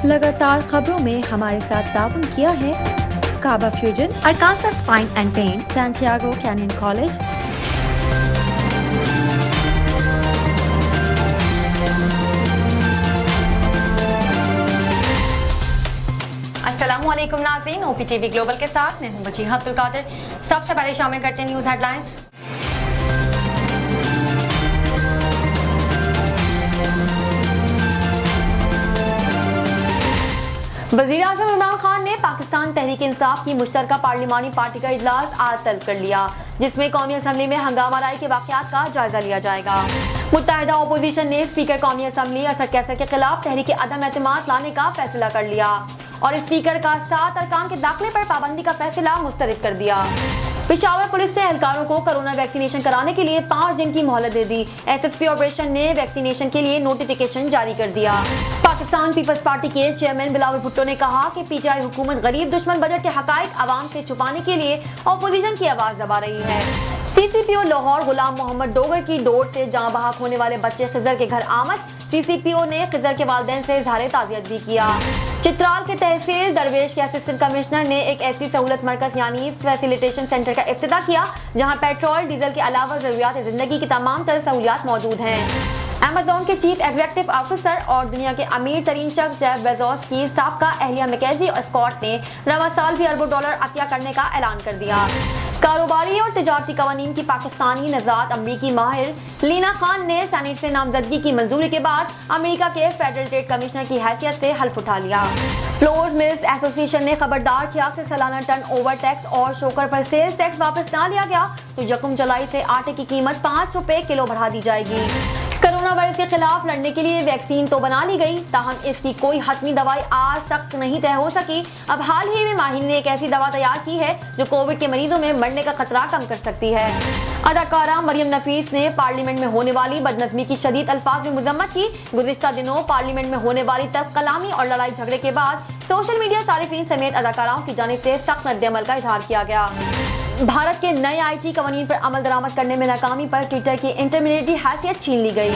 लगातार खबरों में हमारे साथ ताउन किया है काबा fusion, Arkansas Spine and Pain, Santiago Canyon College, अस्सलामुअलैकुम नाज़रीन, OPTV ग्लोबल के साथ मैं हूं वजीहा अब्दुल कादिर। सबसे पहले शामिल करते हैं न्यूज़ हेडलाइंस। वज़ीर आज़म इमरान खान ने पाकिस्तान तहरीक इंसाफ की मुश्तरका पार्लिमानी पार्टी का इजलास आज तलब कर लिया, जिसमें कौमी असम्बली में हंगामा राय के वाक़यात का जायजा लिया जाएगा। मुत्तहिदा अपोजिशन ने स्पीकर कौमी असम्बली असद कैसर के खिलाफ तहरीक अदम एतमाद लाने का फैसला कर लिया और स्पीकर का 7 अरकान के दाखिले पर पाबंदी का फैसला मुस्तरद कर दिया। पेशावर पुलिस ने एहलकारों को कोरोना वैक्सीनेशन कराने के लिए 5 दिन की मोहलत दे दी। SSP ऑपरेशन ने वैक्सीनेशन के लिए नोटिफिकेशन जारी कर दिया। पाकिस्तान पीपल्स पार्टी के चेयरमैन बिलावल भुट्टो ने कहा कि PTI हुकूमत गरीब दुश्मन बजट के हकाइक आवाम से छुपाने के लिए अपोजिशन की आवाज दबा रही है। CCPO लाहौर गुलाम मोहम्मद डोगर की डोर से जाँ बहक होने वाले बच्चे खिजर के घर आमद। CCPO ने खिजर के वालिदैन से इजहार ताज़ियत भी किया। चित्राल के तहसील दरवेश के असिस्टेंट कमिश्नर ने एक ऐसी सहूलत मरकज यानी फैसिलिटेशन सेंटर का इफ्तिताह किया जहां पेट्रोल डीजल के अलावा जरूरियात जिंदगी की तमाम तरह सहूलियात मौजूद हैं। अमेज़न के चीफ एग्जीक्यूटिव ऑफिसर और दुनिया के अमीर तरीन शख्स जेफ बेजोस की साबका अहलिया मैकेजी स्कॉट ने रवा साल भी अरबों डॉलर अतिया करने का ऐलान कर दिया। कारोबारी और तिजारती कवानीन की पाकिस्तानी नज़ात अमरीकी माहिर लीना खान ने सेनेट से नामजदगी की मंजूरी के बाद अमेरिका के फेडरल ट्रेड कमिश्नर की हैसियत से हल्फ उठा लिया। फ्लोर मिल्स एसोसिएशन ने खबरदार किया कि सालाना टन ओवर टैक्स और शोकर पर सेल्स टैक्स वापस ना लिया गया तो 1 जुलाई से आटे की कीमत 5 रुपए किलो बढ़ा दी जाएगी। कोरोना वायरस के खिलाफ लड़ने के लिए वैक्सीन तो बना ली गई, ताहम इसकी कोई हतमी दवाई आज तक नहीं तय हो सकी। अब हाल ही में माहिर ने एक ऐसी दवा तैयार की है जो कोविड के मरीजों में मरने का खतरा कम कर सकती है। अदाकारा मरियम नफीस ने पार्लियामेंट में होने वाली बदनज़मी की शदीद अल्फाज में मज़म्मत की। गुज़िश्ता दिनों पार्लियामेंट में होने वाली तब कलामी और लड़ाई झगड़े के बाद सोशल मीडिया सारिफीन समेत अदाकाराओं की जानिब से सख्त रद्द-ए-अमल का इजहार किया गया। भारत के नए IT कवानीन पर अमल दरामद करने में नाकामी पर ट्विटर की इंटरमीडिएट हैसियत छीन ली गई।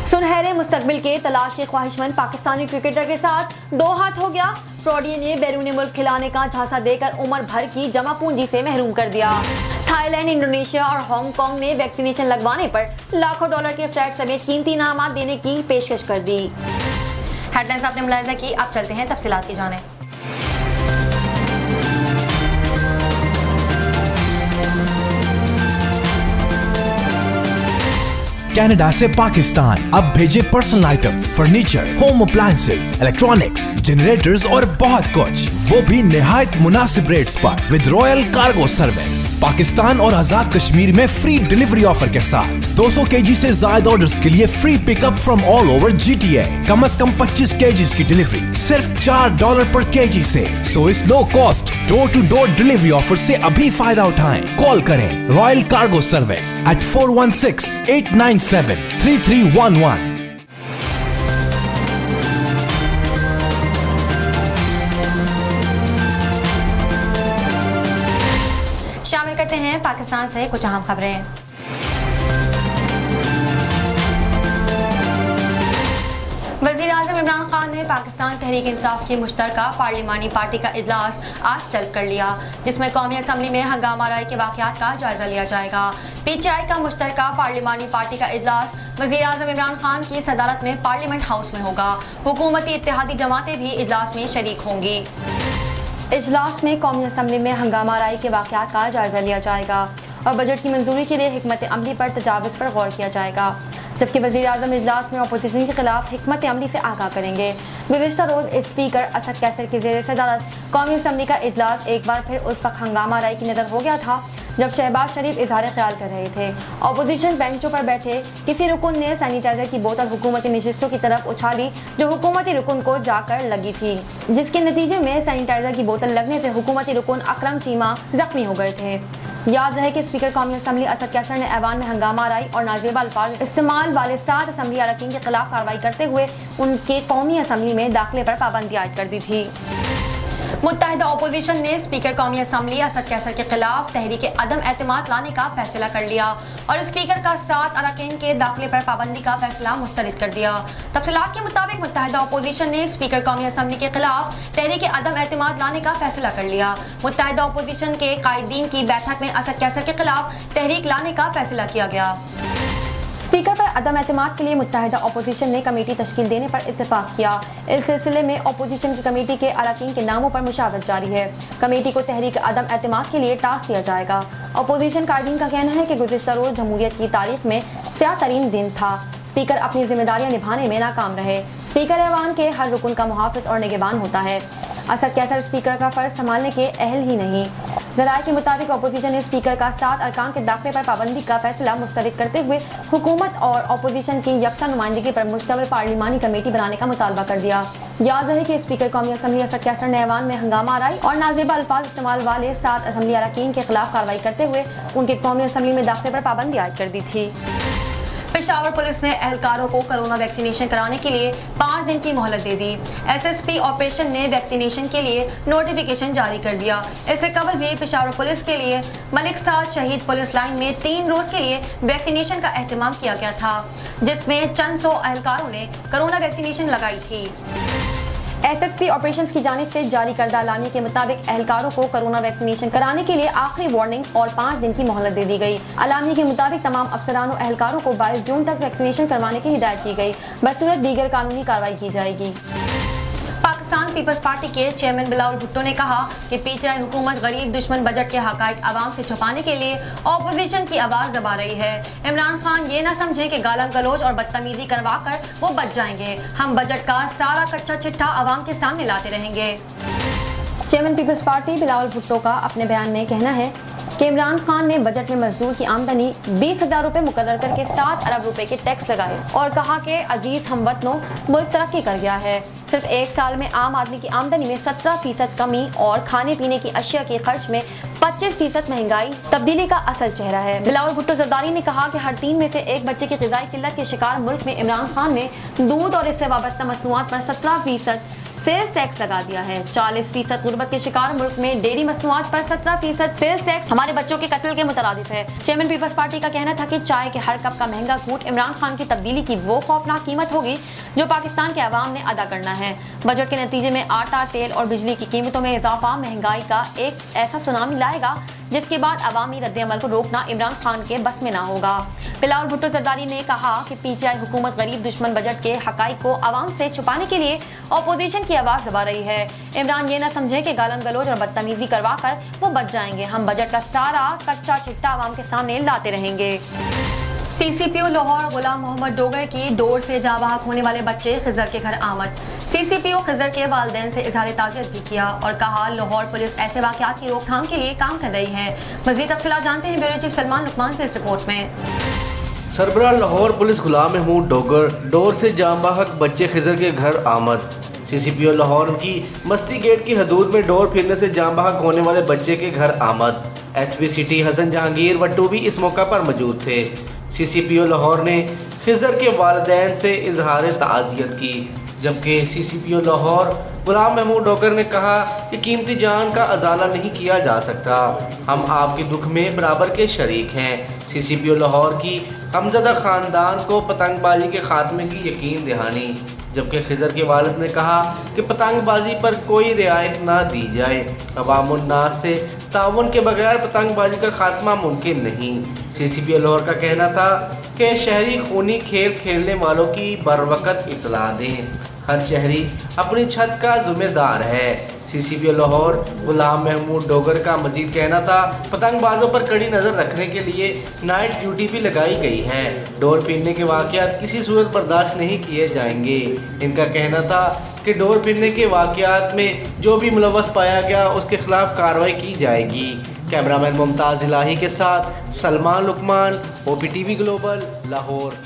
सुनहरे मुस्तकबिल के तलाश के ख्वाहिशमंद पाकिस्तानी क्रिकेटर के साथ 2 हाथ हो गया। फ्रॉडी ने बैरून मुल्क खिलाने का झांसा देकर उम्र भर की जमा पूंजी से महरूम कर दिया। थाईलैंड, इंडोनेशिया और हांगकांग ने वैक्सीनेशन लगवाने पर लाखों डॉलर के फ्लैट समेत कीमती इनामात देने की पेशकश कर दी। हेडलाइंस आपने मुलाहिजा की, अब चलते हैं तफसीलात की जानिब। कनाडा से पाकिस्तान अब भेजे personal items, furniture, home appliances, electronics, generators और बहुत कुछ, वो भी निहायत मुनासिब रेट्स पर with royal cargo service. Pakistan और आजाद कश्मीर में फ्री डिलीवरी ऑफर के साथ 200 kg से ज्यादा ऑर्डर्स के लिए free pickup from all over GTA। कम से कम 25 kg की डिलीवरी सिर्फ $4 पर kg से। सो इस low cost door to door delivery offer से अभी फायदा उठाएं। कॉल करें रॉयल कार्गो सर्विस at 416-897-3311। शामिल करते हैं पाकिस्तान से कुछ अहम खबरें। वज़ीर आज़म इमरान खान ने पाकिस्तान तहरीक इंसाफ की मुश्तरका पार्लिमानी पार्टी का इजलास आज तलब कर लिया, जिसमें कौमी असम्बली में हंगामा राय के वाक़यात का जायजा लिया जाएगा। PTI का मुश्तरका पार्लिमानी पार्टी का इजलास वज़ीर आज़म इमरान खान की सदारत में पार्लियामेंट हाउस में होगा। हुकूमती इत्तेहादी जमातें भी इजलास में शरीक होंगी। इजलास में कौमी असम्बली में हंगामा राय के वाक़यात का जायजा लिया जाएगा और बजट की मंजूरी के लिए हिकमत अमली पर तजावुज़ पर गौर किया जाएगा, जबकि वज़ीर आज़म इजलास में अपोजिशन के खिलाफ हिकमत अमली से आगाह करेंगे। गुज़िश्ता रोज़ स्पीकर असद कैसर की ज़ेर सदारत कौमी असम्बली का इजलास एक बार फिर उस वक्त हंगामा राय की नज़र हो गया था जब शहबाज शरीफ इजहार ख्याल कर रहे थे। अपोजिशन बेंचों पर बैठे किसी रुकन ने सैनिटाइजर की बोतल हुकूमती नशिस्तों की तरफ उछाली जो हुकूमती रुकन को जाकर लगी थी, जिसके नतीजे में सैनिटाइजर की बोतल लगने से हुकूमती रुकन अकरम चीमा जख्मी हो गए थे। याद रहे कि स्पीकर कौमी असम्बली असद कैसर ने ऐवान में हंगामा राय और नाजेबा अल्फाज इस्तेमाल वाले 7 असम्बली अरकान के खिलाफ कार्रवाई करते हुए उनके कौमी असम्बली में दाखिले पर पाबंदी आयद कर दी थी। मुत्तहिदा अपोजिशन ने स्पीकर कौमी असम्बली असद कैसर के खिलाफ तहरीक अदम एतमाद लाने का फैसला कर लिया और स्पीकर का 7 अरकान के दाखिले पर पाबंदी का फैसला मुस्तरद कर दिया। तफसीलात के मुताबिक मुत्तहिदा अपोजिशन ने स्पीकर कौमी असम्बली के खिलाफ तहरीक अदम एतमाद लाने का फैसला कर लिया। मुत्तहिदा अपोजिशन के कायदीन की बैठक में असद कैसर के खिलाफ तहरीक लाने का फैसला किया गया। स्पीकर पर अदम एतमाद के लिए मुत्तहिदा अपोजिशन ने कमेटी तश्कील देने पर इत्तेफाक किया। इस सिलसिले में अपोजिशन की कमेटी के अरकान के नामों पर मुशावरत जारी है। कमेटी को तहरीक अदम एतमाद के लिए टास्क दिया जाएगा। अपोजिशन कायदीन का कहना है कि गुज़िश्ता रोज जमहूरियत की तारीख में स्याह तरीन दिन था। स्पीकर अपनी जिम्मेदारियां निभाने में नाकाम रहे। स्पीकर ऐवान के हर रुकन का मुहाफ़िज़ और निगहबान होता है। असद कैसर स्पीकर का फर्ज संभालने के अहल ही नहीं। ज़राए के मुताबिक अपोजिशन ने स्पीकर का 7 अरकान के दाखिले पर पाबंदी का फैसला मुस्तरद करते हुए हुकूमत और अपोजिशन की यकसा नुमाइंदगी पर मुश्तमिल पार्लिमानी कमेटी बनाने का मुतालबा कर दिया। याद रहे कि स्पीकर कौमी असम्बली असद कैसर ने ऐवान में हंगामा आराई और नाजेबा अल्फाज इस्तेमाल वाले 7 असम्बली अरकान के खिलाफ कार्रवाई करते हुए उनके कौमी असम्बली में दाखिले पर पाबंदी आयद कर दी थी। पेशावर पुलिस ने एहलकारों को कोरोना वैक्सीनेशन कराने के लिए 5 दिन की मोहलत दे दी। एसएसपी ऑपरेशन ने वैक्सीनेशन के लिए नोटिफिकेशन जारी कर दिया। इससे कबल भी पेशावर पुलिस के लिए मलिक साद शहीद पुलिस लाइन में 3 रोज के लिए वैक्सीनेशन का एहतमाम किया गया था, जिसमें चंद सौ एहलकारों ने कोरोना वैक्सीनेशन लगाई थी। एसएसपी ऑपरेशंस की जानिब से जारी करदा अलामी के मुताबिक एहलकारों को कोरोना वैक्सीनेशन कराने के लिए आखिरी वार्निंग और 5 दिन की मोहलत दे दी गई। अलामी के मुताबिक तमाम अफसरान और एहलकारों को 22 जून तक वैक्सीनेशन करवाने की हिदायत की गई। बसूरत दीगर कानूनी कार्रवाई की जाएगी। पाकिस्तान पीपल्स पार्टी के चेयरमैन बिलावल भुट्टो ने कहा कि पीटीआई हुकूमत गरीब दुश्मन बजट के हकायक आवाम से छुपाने के लिए अपोजिशन की आवाज दबा रही है। इमरान खान ये ना समझे कि गालम गलोच और बदतमीजी करवा कर वो बच जाएंगे। हम बजट का सारा कच्चा चिट्ठा आवाम के सामने लाते रहेंगे। Chairman Peoples Party Bilawal Bhutto का अपने बयान में कहना है कि इमरान खान ने बजट में मजदूर की आमदनी 20,000 रुपए मुकर्रर करके 7 अरब रुपए के टैक्स लगाए और कहा कि अजीज हमवतनों मुल्क तरक्की कर गया है। सिर्फ 1 साल में आम आदमी की आमदनी में 17% कमी और खाने पीने की अशिया के खर्च में 25% महंगाई तब्दीली का असल चेहरा है। बिलावल भुट्टो जरदारी ने कहा कि हर 3 में से 1 बच्चे की ग़िज़ाई किल्लत के शिकार मुल्क में इमरान खान ने दूध और इससे वाबस्ता मसनूआत पर 17% सेल्स टैक्स लगा दिया है। 40% गुर्बत के शिकार मुल्क में डेयरी मसनूआत पर 17% सेल्स टैक्स हमारे बच्चों के कत्ल के मुतरादिफ है। चेयरमैन पीपल्स पार्टी का कहना था कि चाय के हर कप का महंगा घूंट इमरान खान की तब्दीली की वो खौफनाक कीमत होगी जो पाकिस्तान के अवाम ने अदा करना है। बजट के नतीजे में आटा, तेल और बिजली की कीमतों में इजाफा महंगाई का एक ऐसा सुनामी लाएगा जिसके बाद अवामी रद्द-ए-अमल को रोकना इमरान खान के बस में ना होगा। बिलावल भुट्टो जरदारी ने कहा कि पीटीआई हुकूमत गरीब दुश्मन बजट के हकाइक को अवाम से छुपाने के लिए अपोजिशन की आवाज दबा रही है। इमरान ये न समझे कि गालम गलोच और बदतमीजी करवा कर वो बच जाएंगे। हम बजट का सारा कच्चा चिट्ठा अवाम के सामने लाते रहेंगे। सीसीपीओ लाहौर गुलाम मोहम्मद डोगर की डोर से जाबाहक होने वाले बच्चे खिजर के घर आमद। सीसीपीओ खिजर के वालिदैन से इजहार ताज़ियत भी किया और कहा लाहौर पुलिस ऐसे वाक़यात की रोकथाम के लिए काम कर रही है। मज़ीद तफसीलात जानते हैं ब्यूरो चीफ सलमान लुकमान से इस रिपोर्ट में। सरबराह लाहौर पुलिस गुलाम महमूद डोगर डोर से जाबाहक बच्चे खिजर के घर आमद। सीसीपीओ लाहौर की मस्ती गेट की हदूद में डोर फिरने से जाबाहक होने वाले बच्चे के घर आमद। एसपी सिटी हसन जहांगीर वट्टू भी इस मौका पर मौजूद थे। सीसीपीओ लाहौर ने खिजर के वालिदैन से इजहार ताज़ियत की, जबकि सीसीपीओ लाहौर गुलाम महमूद डोगर ने कहा कि कीमती जान का अजाला नहीं किया जा सकता। हम आपके दुख में बराबर के शरीक हैं। सीसीपीओ लाहौर की हमज़दा ख़ानदान को पतंगबाजी के खात्मे की यकीन दहानी, जबकि खिजर के वालिद ने कहा कि पतंगबाजी पर कोई रियायत ना दी जाए। अवामुन्नास से ताउन के बगैर पतंगबाजी का खात्मा मुमकिन नहीं। सीसीपीओ लाहौर का कहना था कि शहरी खूनी खेल खेलने वालों की बरवकत इतला दें। हर शहरी अपनी छत का जिम्मेदार है। सीसीपीओ लाहौर गुलाम महमूद डोगर का मजीद कहना था पतंगबाजों पर कड़ी नज़र रखने के लिए नाइट ड्यूटी भी लगाई गई है। डोर फिरने के वाक़यात किसी सूरत बर्दाश्त नहीं किए जाएंगे। इनका कहना था कि डोर फिरने के वाक़यात में जो भी मुलव्वस पाया गया उसके खिलाफ कार्रवाई की जाएगी। कैमरामैन मुमताज़ इलाही के साथ सलमान लुकमान, OPTV ग्लोबल, लाहौर।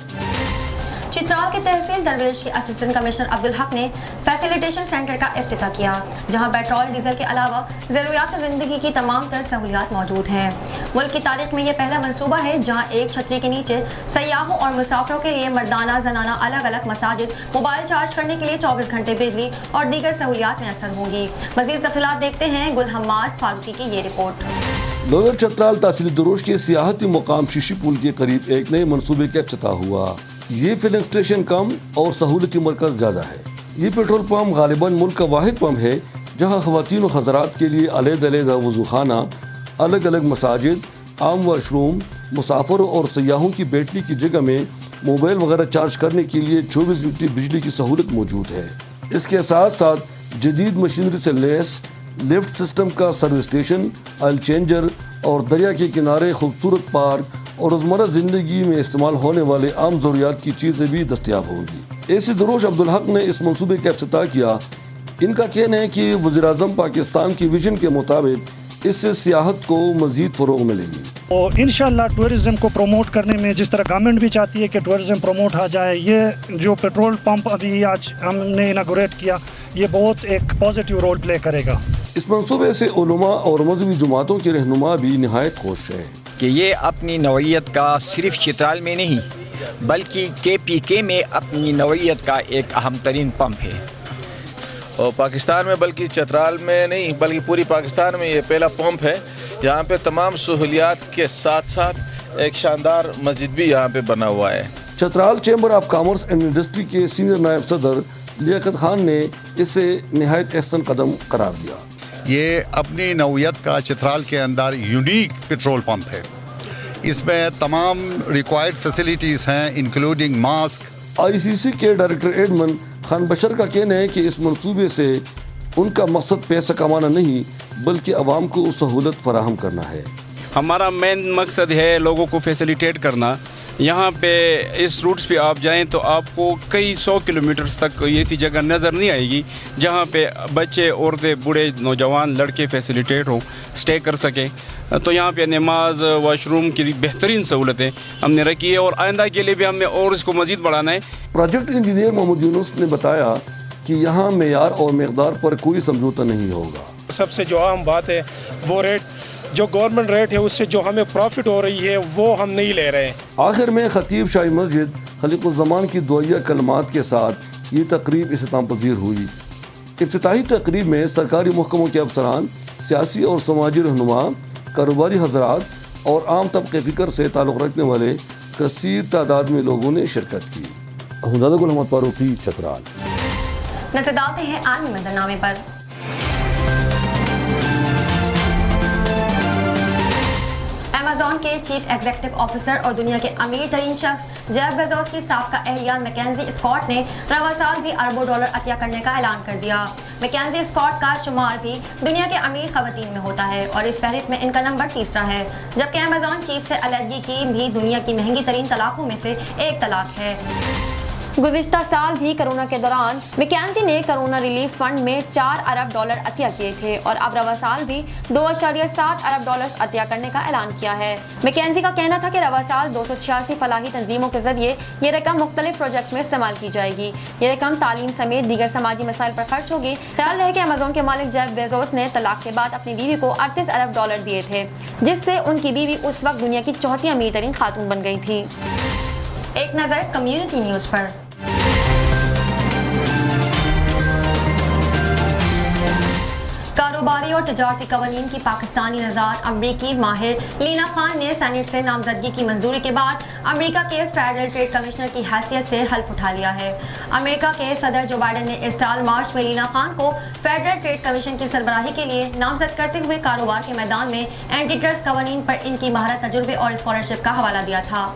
चित्राल के तहसील दरवेश के असिस्टेंट कमिश्नर अब्दुल हक ने फैसिलिटेशन सेंटर का इफ्तिताह किया, जहां पेट्रोल डीजल के अलावा ज़रूरियात ज़िंदगी की तमाम तर सहूलियात मौजूद हैं। मुल्क की तारीख में यह पहला मंसूबा है जहां एक छतरी के नीचे सयाहों और मुसाफिरों के लिए मर्दाना जनाना अलग अलग मसाजिद, मोबाइल चार्ज करने के लिए 24 घंटे बिजली और दीगर सहूलियात मैसर होंगी। मज़ीद तफसीलात देखते हैं गुल हम्माद फारूकी की ये रिपोर्ट। लोअर चतराल तहसील दरोश के सियाहती मुकाम शीशी पुल के करीब एक नए मनसूबे का इफ्तिताह हुआ। ये फिलिंग स्टेशन कम और सहूलती मरकज ज़्यादा है। ये पेट्रोल पंप गालिबन मुल्क का वाहिद पंप है जहाँ ख़वातीन और हज़रात के लिए अलग-अलग वज़ूखाना, अलग अलग मसाजिद, आम वाशरूम, मुसाफिरों और सयाहों की बैठने की जगह में मोबाइल वगैरह चार्ज करने के लिए 24 घंटे बिजली की सहूलत मौजूद है। इसके साथ साथ जदीद मशीनरी से लैस लिफ्ट सिस्टम का सर्विस स्टेशन, ऑयल चेंजर और दरिया के किनारे खूबसूरत पार्क और रोज़मर्रा ज़िंदगी में इस्तेमाल होने वाले आम ज़रूरियात की चीज़ें भी दस्तियाब होंगी। एसी दरोश अब्दुल हक ने इस मनसूबे का इफ्तिताह किया। इनका कहना है कि वज़ीर-ए-आज़म पाकिस्तान की विजन के मुताबिक इससे सियाहत को मज़ीद फ़रोग़ मिलेगी और इंशाअल्लाह टूरिज़्म को प्रमोट करने में जिस तरह गवर्नमेंट भी चाहती है कि टूरिज़्म प्रमोट आ जाए, ये जो पेट्रोल पंप अभी आज हमने इनागोरेट किया, ये बहुत एक पॉजिटिव रोल प्ले करेगा। इस मनसूबे से उलमा और मज़हबी जमातों के रहनुमा भी निहायत खुश हैं कि ये अपनी नौइयत का सिर्फ चित्राल में नहीं बल्कि KPK में अपनी नौइयत का एक अहम तरीन पंप है और पाकिस्तान में, बल्कि चित्राल में नहीं बल्कि पूरी पाकिस्तान में ये पहला पंप है। यहाँ पे तमाम सहूलियात के साथ साथ एक शानदार मस्जिद भी यहाँ पे बना हुआ है। Chitral chamber of commerce and industry के सीनियर नायब सदर लियाकत खान ने इसे निहायत अहसन कदम करार दिया। ये अपनी नौइयत का चित्राल के अंदर यूनिक पेट्रोल पंप है। इसमें तमाम रिक्वायर्ड फैसिलिटीज़ हैं इंक्लूडिंग मास्क। ICC के डायरेक्टर एडमन खान बशर का कहना है कि इस मनसूबे से उनका मकसद पैसा कमाना नहीं बल्कि अवाम को सहूलत फराहम करना है। हमारा मेन मकसद है लोगों को फैसिलिटेट करना। यहाँ पे इस रूट्स पे आप जाएं तो आपको कई 100 किलोमीटर्स तक ऐसी जगह नज़र नहीं आएगी जहाँ पे बच्चे, औरतें, बूढ़े, नौजवान, लड़के फैसिलिटेट हो, स्टे कर सकें। तो यहाँ पे नमाज, वाशरूम की बेहतरीन सहूलतें हमने रखी है और आइंदा के लिए भी हमें और इसको मज़ीद बढ़ाना है। प्रोजेक्ट इंजीनियर मोहम्मद यूनुस ने बताया कि यहाँ मेयार और मकदार पर कोई समझौता नहीं होगा। सबसे जो अहम बात है वो रेट, जो गवर्नमेंट रेट है उससे जो हमें प्रॉफिट हो रही है वो हम नहीं ले रहे हैं। आखिर में खतीब शाही मस्जिद खलीकुज़्ज़मान की दुआया कलमात के साथ ये तकरीब इख्तिताम पजीर हुई। इफ्तिताही तकरीब में सरकारी महकमों के अफसरान, सियासी और समाजी रहनुमा, कारोबारी हजरात और आम तबके फ़िक्र से ताल्लुक़ रखने वाले कसीर तादाद में लोगों ने शिरकत की। गुल हम्माद फारूकी, चित्राल। नज़र डालते हैं आलमी मंजरनामे पर। अमेज़न के चीफ एग्जीक्यूटिव ऑफिसर और दुनिया के अमीर तरीन शख्स जेफ बेजोस की साबका एहलिया मैकेंजी स्कॉट ने रवा साल भी अरबों डॉलर अतिया करने का ऐलान कर दिया। मैकेंजी स्कॉट का शुमार भी दुनिया के अमीर खवातीन में होता है और इस फहरिस्त में इनका नंबर तीसरा है, जबकि अमेज़न चीफ से अलहदगी की भी दुनिया की महंगी तरीन तलाकों में से एक तलाक है। गुज़िश्ता साल भी कोरोना के दौरान मैकेंजी ने कोरोना रिलीफ फंड में 4 अरब डॉलर अतिया किए थे और अब रवा साल भी 2.7 अरब डॉलर अतिया करने का ऐलान किया है। मैकेंजी का कहना था कि रवा साल 286 फलाही तंजीमों के जरिए ये रकम मुख्तलिफ प्रोजेक्ट में इस्तेमाल की जाएगी। ये रकम तालीम समेत दीगर समाजी मसाइल पर खर्च होगी। ख्याल रहे कि अमेज़न के मालिक जेफ बेजोस ने तलाक के बाद अपनी बीवी को 38 अरब डॉलर दिए थे, जिससे उनकी बीवी उस वक्त दुनिया की चौथी अमीर तरीन खातून बन गई थी। एक नज़र कम्युनिटी न्यूज़ पर। कारोबारी और तजारती कवानीन की पाकिस्तानी नज़ार अमरीकी माहिर लीना खान ने सेनेट से नामजदगी की मंजूरी के बाद अमेरिका के फेडरल ट्रेड कमिश्नर की हैसियत से हल्फ उठा लिया है। अमेरिका के सदर जो बाइडन ने इस साल मार्च में लीना खान को फेडरल ट्रेड कमीशन की सरबराही के लिए नामजद करते हुए कारोबार के मैदान में एंटी ट्रस्ट कवानीन पर इनकी महारत, तजुर्बे और स्कॉलरशिप का हवाला दिया था।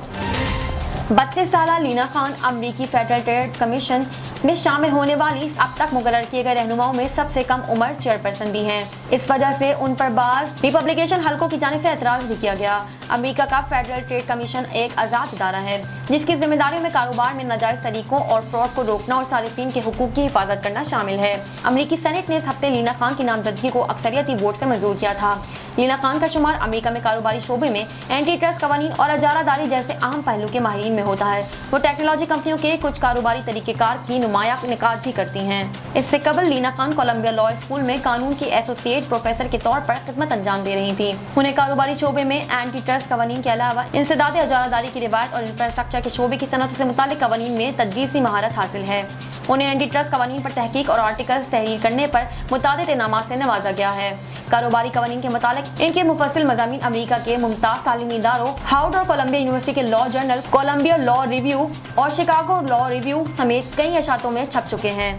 32 साला लीना खान अमरीकी फेडरल ट्रेड कमीशन में शामिल होने वाली अब तक मुकर्रर किए गए रहनुमाओं में सबसे कम उम्र चेयरपर्सन भी हैं। इस वजह से उन पर बाज़ रिपब्लिकन हलकों की जानिब से एतराज़ भी किया गया। امریکہ کا فیڈرل ٹریڈ کمیشن ایک آزاد ادارہ ہے جس کی ذمہ داریوں میں کاروبار میں ناجائز طریقوں اور فراڈ کو روکنا اور صارفین کے حقوق کی حفاظت کرنا شامل ہے۔ امریکی سینٹ نے اس ہفتے لینا خان کی نامزدگی کو اکثریتی ووٹ سے منظور کیا تھا۔ لینا خان کا شمار امریکہ میں کاروباری شعبے میں اینٹی ٹرسٹ قوانین اور اجارہ داری جیسے اہم پہلو کے ماہرین میں ہوتا ہے۔ وہ ٹیکنالوجی کمپنیوں کے کچھ کاروباری طریقہ کار کی نمایاں نقاد بھی کرتی ہیں۔ اس سے قبل لینا خان کولمبیا لا اسکول میں قانون کی ایسوسیٹ پروفیسر کے طور پر خدمت انجام دے رہی تھی۔ انہیں کاروباری شعبے میں اینٹی ٹرسٹ قوانین کے علاوہ انسداد اجارہ داری کی روایت اور انفراسٹرکچر کے شعبے کی صنعتوں سے متعلق قوانین میں تدریسی مہارت حاصل ہے۔ انہیں اینٹی ٹرسٹ قوانین پر تحقیق اور آرٹیکلز تحریر کرنے پر متعدد انعامات سے نوازا گیا ہے۔ کاروباری قوانین کے متعلق ان کے مفصل مضامین امریکہ کے ممتاز تعلیمی اداروں ہاورڈ اور کولمبیا یونیورسٹی کے لا جرنل، کولمبیا لا ریویو اور شکاگو لا ریویو سمیت کئی اشاعتوں میں چھپ چکے ہیں۔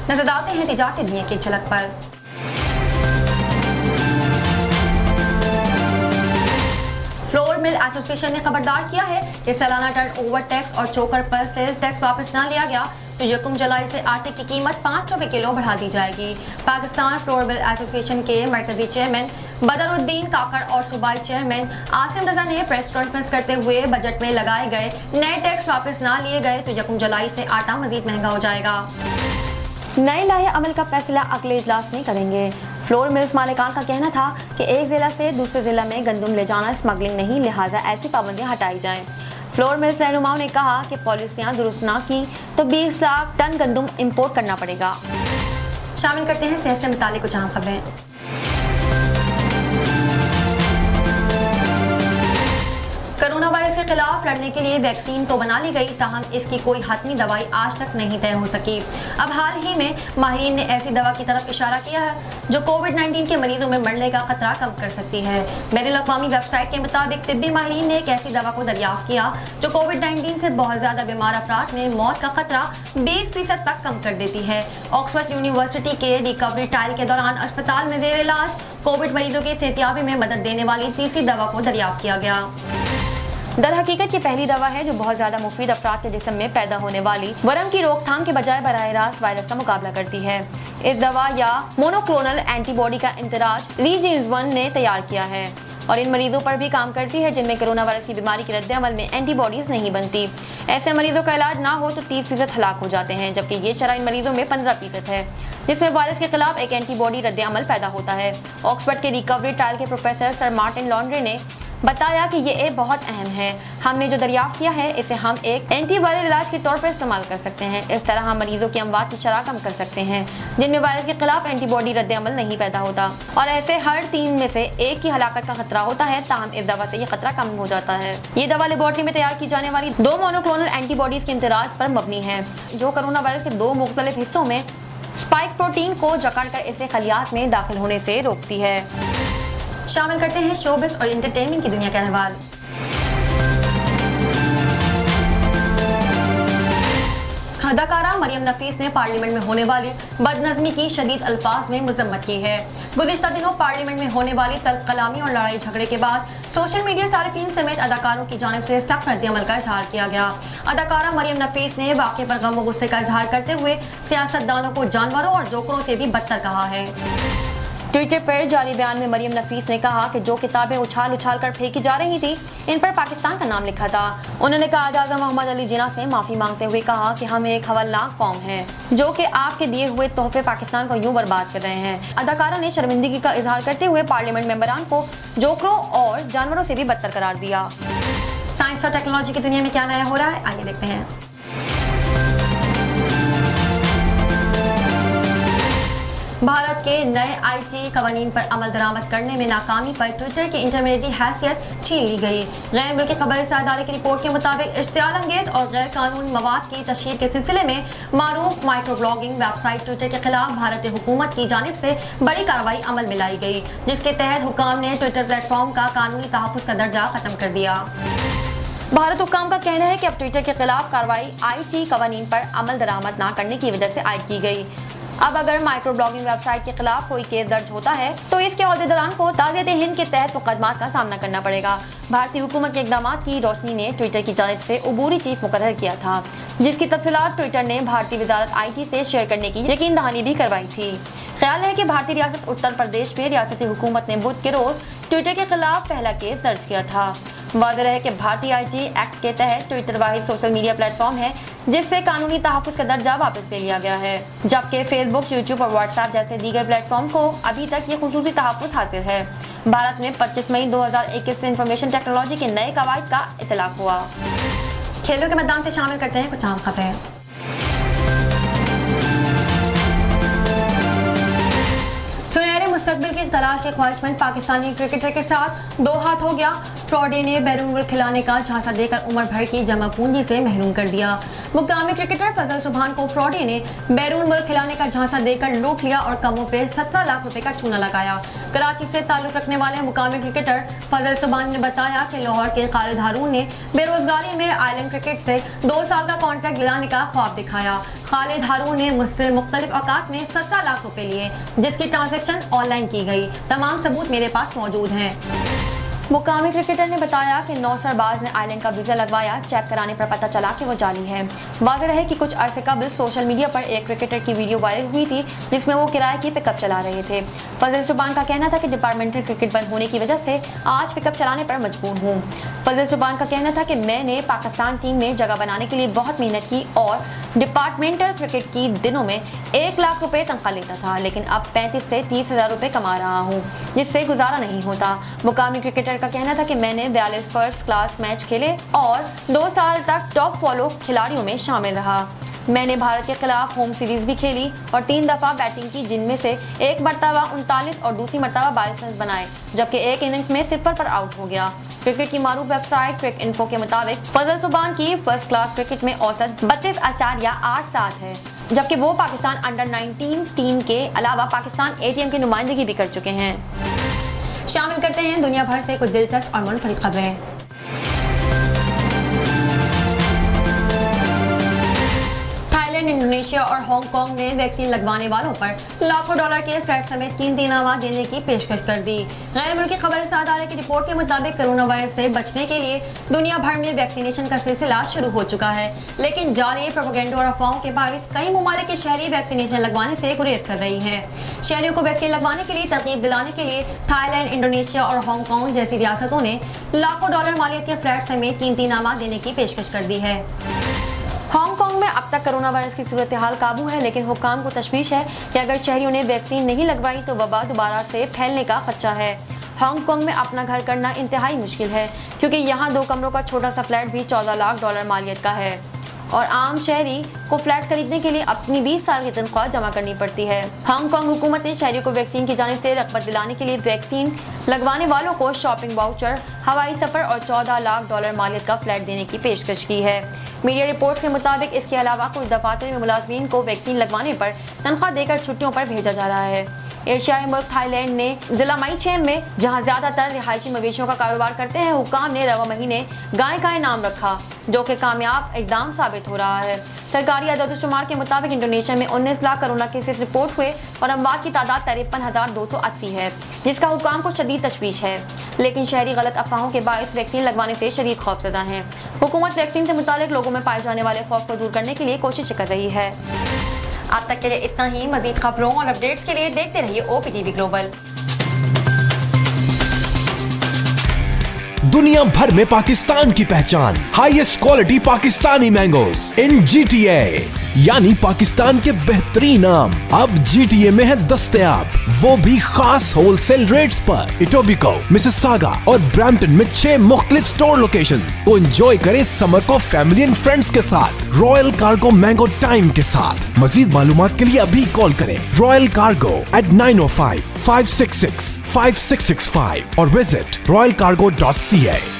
نظر ڈالتے ہیں تجارتی دنیا کی جھلک پر۔ فلور مل ایسوسی ایشن نے خبردار کیا ہے کہ سالانہ ٹرن اوور ٹیکس اور چوکر پر سیل ٹیکس واپس نہ لیا گیا تو 1 جولائی سے آٹے کی قیمت 5 روپے کلو بڑھا دی جائے گی۔ پاکستان فلور مل ایسوسی ایشن کے مرکزی چیئرمین بدر الدین کاکڑ اور صوبائی چیئرمین عاصم رضا نے پریس کانفرنس کرتے ہوئے بجٹ میں لگائے گئے نئے ٹیکس واپس نہ لیے گئے تو 1 جولائی سے آٹا مزید مہنگا ہو جائے گا۔ نئے لائحہ عمل کا فیصلہ اگلے اجلاس میں کریں گے۔ فلور ملز مالکان کا کہنا تھا کہ ایک ضلع سے دوسرے ضلع میں گندم لے جانا اسمگلنگ نہیں، لہٰذا ایسی پابندیاں ہٹائی جائیں۔ فلور ملز رہنماؤں نے کہا کہ پالیسیاں درست نہ کی تو 20 لاکھ ٹن گندم امپورٹ کرنا پڑے گا۔ شامل کرتے ہیں صحت سے متعلق کچھ اہم خبریں۔ کرونا وائرس کے خلاف لڑنے کے لیے ویکسین تو بنا لی گئی، تاہم اس کی کوئی حتمی دوائی آج تک نہیں طے ہو سکی۔ اب حال ہی میں ماہرین نے ایسی دوا کی طرف اشارہ کیا ہے جو کووڈ-19 کے مریضوں میں مرنے کا خطرہ کم کر سکتی ہے۔ بین الاقوامی ویب سائٹ کے مطابق طبی ماہرین نے ایک ایسی دوا کو دریافت کیا جو کووڈ-19 سے بہت زیادہ بیمار افراد میں موت کا خطرہ 20% تک کم کر دیتی ہے۔ آکسفورڈ یونیورسٹی کے ریکوری ٹرائل کے دوران اسپتال میں زیر علاج کووڈ مریضوں کی صحتیابی میں مدد دینے والی تیسری دوا کو دریافت کیا گیا۔ در حقیقت یہ پہلی دوا ہے جو بہت زیادہ مفید افراد کے جسم میں پیدا ہونے والی ورم کی روک تھام کے بجائے براہ راست وائرس کا مقابلہ کرتی ہے۔ اس دوا یا مونوکلونل اینٹی باڈی کا اندراج ریجنز-1 نے تیار کیا ہے اور ان مریضوں پر بھی کام کرتی ہے جن میں کرونا وائرس کی بیماری کے رد عمل میں اینٹی باڈیز نہیں بنتی۔ ایسے مریضوں کا علاج نہ ہو تو 30% ہلاک ہو جاتے ہیں، جبکہ یہ شرح ان مریضوں میں 15% ہے جس میں وائرس کے خلاف ایک اینٹی باڈی رد عمل پیدا ہوتا ہے۔ آکسفورڈ کے ریکوری ٹرائل کے پروفیسر سر مارٹن لانڈری نے بتایا کہ یہ بہت اہم ہے۔ ہم نے جو دریافت کیا ہے اسے ہم ایک اینٹی وائرل علاج کے طور پر استعمال کر سکتے ہیں۔ اس طرح ہم مریضوں کی اموات کی شرح کم کر سکتے ہیں جن میں وائرس کے خلاف اینٹی باڈی رد عمل نہیں پیدا ہوتا، اور ایسے ہر 3 میں سے 1 کی ہلاکت کا خطرہ ہوتا ہے، تاہم اس دوا سے یہ خطرہ کم ہو جاتا ہے۔ یہ دوا لیبارٹری میں تیار کی جانے والی 2 مونوکلونل اینٹی باڈیز کے امتزاج پر مبنی ہے جو کرونا وائرس کے 2 مختلف حصوں میں اسپائک پروٹین کو جکڑ کر اسے خلیات میں داخل ہونے سے روکتی ہے۔ شامل کرتے ہیں شوبز اور انٹرٹینمنٹ کی دنیا کے احوال۔ اداکارہ مریم نفیس نے پارلیمنٹ میں ہونے والی بدنظمی کی شدید الفاظ میں مذمت کی ہے۔ گزشتہ دنوں پارلیمنٹ میں ہونے والی تلخ کلامی اور لڑائی جھگڑے کے بعد سوشل میڈیا صارفین سمیت اداکاروں کی جانب سے سخت رد عمل کا اظہار کیا گیا۔ اداکارہ مریم نفیس نے واقعے پر غم و غصے کا اظہار کرتے ہوئے سیاستدانوں کو جانوروں اور جوکروں سے بھی بدتر کہا ہے۔ ٹویٹر پر جاری بیان میں مریم نفیس نے کہا کہ جو کتابیں اچھال کر پھینکی جا رہی تھی ان پر پاکستان کا نام لکھا تھا۔ انہوں نے قائد اعظم محمد علی جناح سے معافی مانگتے ہوئے کہا کہ ہم ایک ہولناک قوم ہیں جو کہ آپ کے دیے ہوئے تحفے پاکستان کو یوں برباد کر رہے ہیں۔ اداکارہ نے شرمندگی کا اظہار کرتے ہوئے پارلیمنٹ ممبران کو جوکروں اور جانوروں سے بھی بدتر قرار دیا۔ سائنس اور ٹیکنالوجی کی دنیا میں کیا نیا ہو رہا ہے، آئیے دیکھتے ہیں۔ بھارت کے نئے آئی ٹی قوانین پر عمل درآمد کرنے میں ناکامی پر ٹویٹر کی انٹرمیڈیٹ حیثیت چھین لی گئی۔ غیر ملکی خبر رساں ادارے کی رپورٹ کے مطابق اشتعال انگیز اور غیر قانونی مواد کی تشہیر کے سلسلے میں معروف micro blogging website Twitter کے خلاف بھارتی حکومت کی جانب سے بڑی کارروائی عمل میں لائی گئی، جس کے تحت حکام نے ٹویٹر پلیٹ فارم کا قانونی تحفظ کا درجہ ختم کر دیا۔ بھارت حکام کا کہنا ہے کہ اب ٹویٹر کے خلاف کارروائی آئی ٹی قوانین پر عمل درآمد نہ کرنے کی وجہ سے عائد کی گئی۔ اب اگر مائکرو بلاگنگ ویب سائٹ کے خلاف کوئی کیس درج ہوتا ہے تو اس کے عہدیداران کو تازیت ہند کے تحت مقدمات کا سامنا کرنا پڑے گا۔ بھارتی حکومت کے اقدامات کی روشنی نے ٹویٹر کی جانب سے عبوری چیف مقرر کیا تھا، جس کی تفصیلات ٹویٹر نے بھارتی وزارت IT سے شیئر کرنے کی یقین دہانی بھی کروائی تھی۔ خیال ہے کہ بھارتی ریاست اتر پردیش میں ریاستی حکومت نے بدھ کے روز ٹویٹر کے خلاف پہلا کیس درج کیا تھا۔ واضح ہے کہ بھارتی IT ایکٹ کے تحت ٹویٹر واحد سوشل میڈیا پلیٹ فارم ہے جس سے قانونی تحفظ کا درجہ واپس لے لیا گیا ہے، جبکہ فیس بک، یوٹیوب اور واٹس ایپ جیسے دیگر پلیٹ فارم کو ابھی تک یہ خصوصی تحفظ حاصل ہے۔ بھارت میں 25 مئی 2021 سے انفارمیشن ٹیکنالوجی کے نئے قواعد کا اطلاق ہوا۔ کھیلوں کے میدان سے شامل کرتے ہیں کچھ عام خبریں۔ سنہرے مستقبل کی تلاش کے خواہشمند پاکستانی کرکٹر کے ساتھ دو ہاتھ ہو گیا۔ فراڈی نے بیرون ملک کھلانے کا جھانسا دے کر عمر بھر کی جمع پونجی سے محروم کر دیا۔ مقامی کرکٹر فضل سبحان کو فراڈی نے بیرون ملک کھلانے کا جھانسا دے کر لوٹ لیا اور کموں پہ 17 لاکھ روپے کا چونا لگایا۔ کراچی سے تعلق رکھنے والے مقامی کرکٹر فضل سبحان نے بتایا کہ لاہور کے خالد ہارون نے بے روزگاری میں آئی لینڈ کرکٹ سے 2 سال کا کانٹریکٹ دلانے کا خواب دکھایا۔ خالد ہارون نے مجھ سے مختلف اوقات میں 17 لاکھ روپے لیے، جس کی ٹرانزیکشن آن لائن کی گئی۔ تمام ثبوت میرے پاس موجود ہیں۔ مقامی کرکٹر نے بتایا کہ 9 سرباز نے آئی لینڈ کا ویزا لگوایا، چیک کرانے پر پتہ چلا کہ وہ جعلی ہے۔ واضح رہے کہ کچھ عرصے قبل سوشل میڈیا پر ایک کرکٹر کی ویڈیو وائرل ہوئی تھی جس میں وہ کرائے کی پک اپ چلا رہے تھے۔ فضل سبحان کا کہنا تھا کہ ڈپارٹمنٹل کرکٹ بند ہونے کی وجہ سے آج پک اپ چلانے پر مجبور ہوں۔ فضل سبحان کا کہنا تھا کہ میں نے پاکستان ٹیم میں جگہ بنانے کے لیے بہت محنت کی اور ڈپارٹمنٹل کرکٹ کی دنوں میں 1 لاکھ روپے تنخواہ لیتا تھا، لیکن اب 35 سے 30 ہزار روپے کما رہا ہوں، جس سے گزارا نہیں ہوتا۔ مقامی کرکٹر کا کہنا تھا کہ میں نے 42 فرسٹ کلاس میچ کھیلے اور 2 سال تک ٹاپ فالو کھلاڑیوں میں شامل رہا۔ میں نے بھارت کے خلاف ہوم سیریز بھی کھیلی اور 3 دفعہ بیٹنگ کی، جن میں سے ایک مرتبہ 39 اور دوسری مرتبہ 22 رنز بنائے، جبکہ ایک اننگز میں 0 پر آؤٹ ہو گیا۔ کرکٹ کی معروف ویب سائٹ کرک انفو کے مطابق فضل سبحان کی فرسٹ کلاس کرکٹ میں اوسط 32.87 ہے، جبکہ وہ پاکستان انڈر 19 ٹیم کے علاوہ پاکستان A ٹیم کی نمائندگی بھی کر چکے ہیں۔ شامل کرتے ہیں دنیا بھر سے کچھ دلچسپ اور منفرد خبریں۔ انڈونیشیا اور ہانگ کانگ نے ویکسین لگوانے والوں پر لاکھوں ڈالر کے فلیٹ سمیت قیمتی انعامات دینے کی پیشکش کر دی۔ غیر ملکی خبر ادارے کی رپورٹ کے مطابق کرونا وائرس سے بچنے کے لیے دنیا بھر میں ویکسینیشن کا سلسلہ شروع ہو چکا ہے، لیکن جاری پروپیگنڈا اور افواہوں کے باعث کئی ممالک کے شہری ویکسینیشن لگوانے سے گریز کر رہی ہیں۔ شہریوں کو ویکسین لگوانے کے لیے ترغیب دلانے کے لیے تھائی لینڈ، انڈونیشیا اور ہانگ کانگ جیسی ریاستوں نے لاکھوں ڈالر مالیت کے فلیٹ سمیت قیمتی انعامات دینے کی پیشکش کر دی ہے۔ ہانگ کانگ میں اب تک کرونا وائرس کی صورتحال قابو ہے، لیکن حکام کو تشویش ہے کہ اگر شہریوں نے ویکسین نہیں لگوائی تو وبا دوبارہ سے پھیلنے کا خدشہ ہے۔ ہانگ کانگ میں اپنا گھر کرنا انتہائی مشکل ہے کیونکہ یہاں 2 کمروں کا چھوٹا سا فلیٹ بھی 14 لاکھ ڈالر مالیت کا ہے اور عام شہری کو فلیٹ خریدنے کے لیے اپنی 20 سال کی تنخواہ جمع کرنی پڑتی ہے۔ ہانگ کانگ حکومت نے شہریوں کو ویکسین کی جانب سے رغبت دلانے کے لیے ویکسین لگوانے والوں کو شاپنگ واؤچر، ہوائی سفر اور 14 لاکھ ڈالر مالیت کا فلیٹ دینے کی پیشکش کی ہے۔ میڈیا رپورٹ کے مطابق اس کے علاوہ کچھ دفاتر میں ملازمین کو ویکسین لگوانے پر تنخواہ دے کر چھٹیوں پر بھیجا جا رہا ہے۔ ایشیائی ملک تھائی لینڈ نے ضلع مائیچیم میں، جہاں زیادہ تر رہائشی مویشیوں کا کاروبار کرتے ہیں، حکام نے رواں مہینے گائے کا انعام رکھا، جو کہ کامیاب اقدام ثابت ہو رہا ہے۔ سرکاری اعداد و شمار کے مطابق انڈونیشیا میں 19 لاکھ کرونا کیسز رپورٹ ہوئے اور اموات کی تعداد 53,280 ہے، جس کا حکام کو شدید تشویش ہے، لیکن شہری غلط افواہوں کے باعث ویکسین لگوانے سے شدید خوفزدہ ہیں۔ حکومت ویکسین سے متعلق لوگوں میں پائے جانے والے خوف کو دور کرنے کے لیے کوشش کر رہی ہے۔ اب تک کے لیے اتنا ہی۔ مزید خبروں اور اپڈیٹس کے لیے دیکھتے رہیے OPTV گلوبل۔ دنیا بھر میں پاکستان کی پہچان، ہائیسٹ کوالٹی پاکستانی مینگوز ان GTA، یعنی پاکستان کے بہترین آم اب GTA میں ہے دستیاب، وہ بھی خاص ہول سیل ریٹس پر۔ ایٹوبیکو، مسیساگا اور برامپٹن میں 6 مختلف سٹور لوکیشنز۔ تو انجوائے کریں سمر کو فیملی اینڈ فرینڈز کے ساتھ، رائل کارگو مینگو ٹائم کے ساتھ۔ مزید معلومات کے لیے ابھی کال کریں رائل کارگو at 905-566-5665 اور وزٹ royalcargo.ca۔